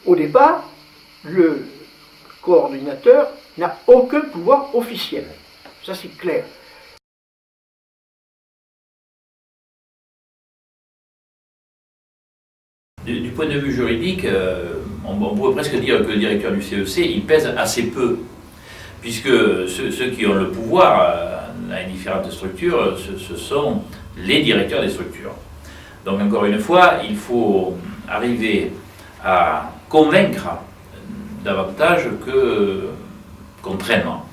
Au départ, le coordinateur n'a aucun pouvoir officiel. Ça, c'est clair. Du point de vue juridique, on pourrait presque dire que le directeur du CEC, il pèse assez peu, puisque ceux qui ont le pouvoir dans les différentes structures, ce sont les directeurs des structures. Donc encore une fois, il faut arriver à convaincre davantage que contraindre.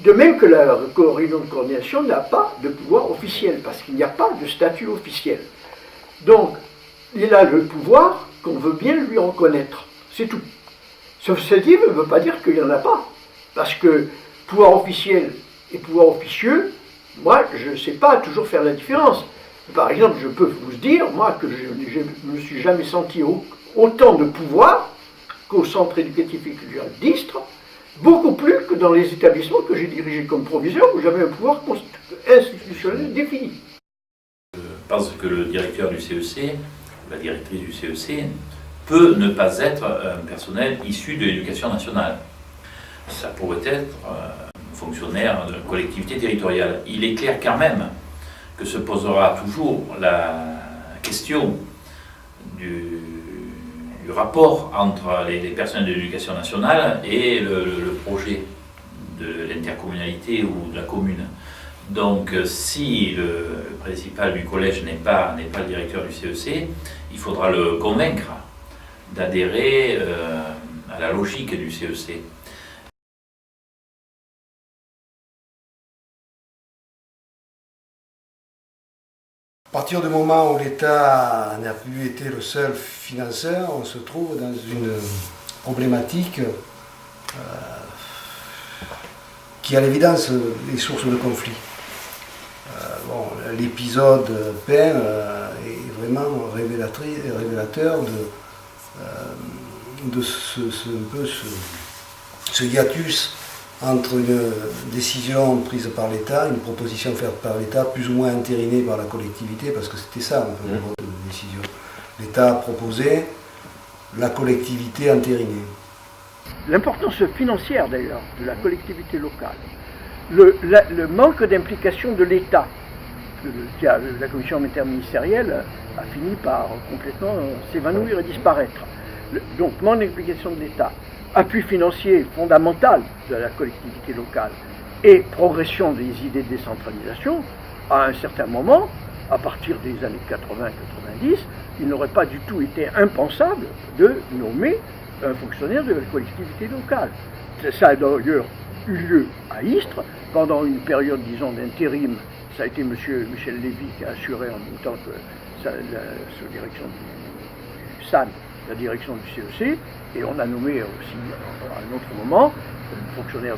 De même que la réunion de coordination n'a pas de pouvoir officiel, parce qu'il n'y a pas de statut officiel. Donc, il a le pouvoir qu'on veut bien lui reconnaître. C'est tout. Ceci dit, ne veut pas dire qu'il n'y en a pas. Parce que pouvoir officiel et pouvoir officieux, moi, je ne sais pas toujours faire la différence. Par exemple, je peux vous dire, moi, que je ne me suis jamais senti autant de pouvoir qu'au centre éducatif et culturel d'Istres, beaucoup plus que dans les établissements que j'ai dirigés comme proviseur, où j'avais un pouvoir institutionnel défini. Je pense que le directeur du CEC, la directrice du CEC, peut ne pas être un personnel issu de l'éducation nationale. Ça pourrait être un fonctionnaire de collectivité territoriale. Il est clair quand même que se posera toujours la question du rapport entre les personnels de l'éducation nationale et le projet de l'intercommunalité ou de la commune. Donc si le principal du collège n'est pas le directeur du CEC, il faudra le convaincre d'adhérer à la logique du CEC. À partir du moment où l'État n'a plus été le seul financeur, on se trouve dans une problématique qui, à l'évidence, est source de conflit. L'épisode peint est vraiment révélateur de ce hiatus entre une décision prise par l'État, une proposition faite par l'État, plus ou moins entérinée par la collectivité, parce que c'était ça un peu le mode de décision. L'État a proposé, la collectivité entérinée. L'importance financière d'ailleurs de la collectivité locale, le manque d'implication de l'État, la commission interministérielle a fini par complètement s'évanouir et disparaître. Donc manque d'implication de l'État, appui financier fondamental de la collectivité locale et progression des idées de décentralisation, à un certain moment, à partir des années 80-90, il n'aurait pas du tout été impensable de nommer un fonctionnaire de la collectivité locale. Ça a d'ailleurs eu lieu à Istres, pendant une période, disons, d'intérim. Ça a été M. Michel Lévy qui a assuré en même temps que la direction du SAN, la direction du CEC, et on a nommé aussi, à un autre moment, un fonctionnaire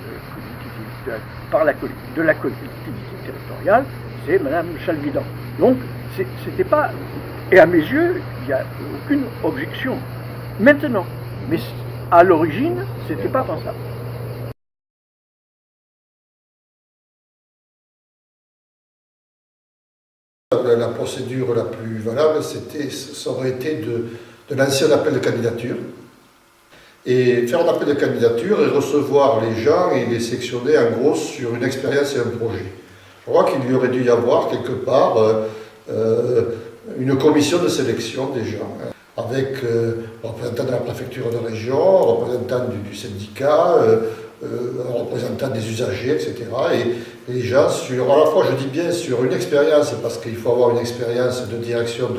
de la collectivité territoriale, c'est Mme Chalvidan. Donc, c'était pas... Et à mes yeux, il n'y a aucune objection. Maintenant, mais à l'origine, c'était pas pensable. La procédure la plus valable, ça aurait été de lancer un appel de candidature, et faire un appel de candidature et recevoir les gens et les sectionner en gros sur une expérience et un projet. Je crois qu'il y aurait dû y avoir quelque part une commission de sélection des gens, avec représentant de la préfecture de région, représentant du syndicat, représentant des usagers, etc. Et les gens, à la fois, je dis bien sur une expérience, parce qu'il faut avoir une expérience de direction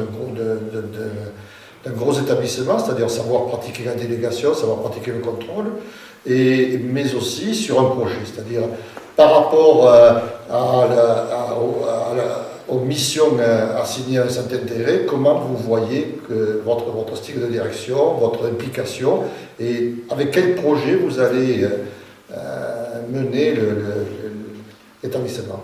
d'un gros établissement, c'est-à-dire savoir pratiquer la délégation, savoir pratiquer le contrôle, mais aussi sur un projet, c'est-à-dire par rapport aux missions assignées à un certain intérêt, comment vous voyez que votre style de direction, votre implication, et avec quel projet vous allez mener l'établissement.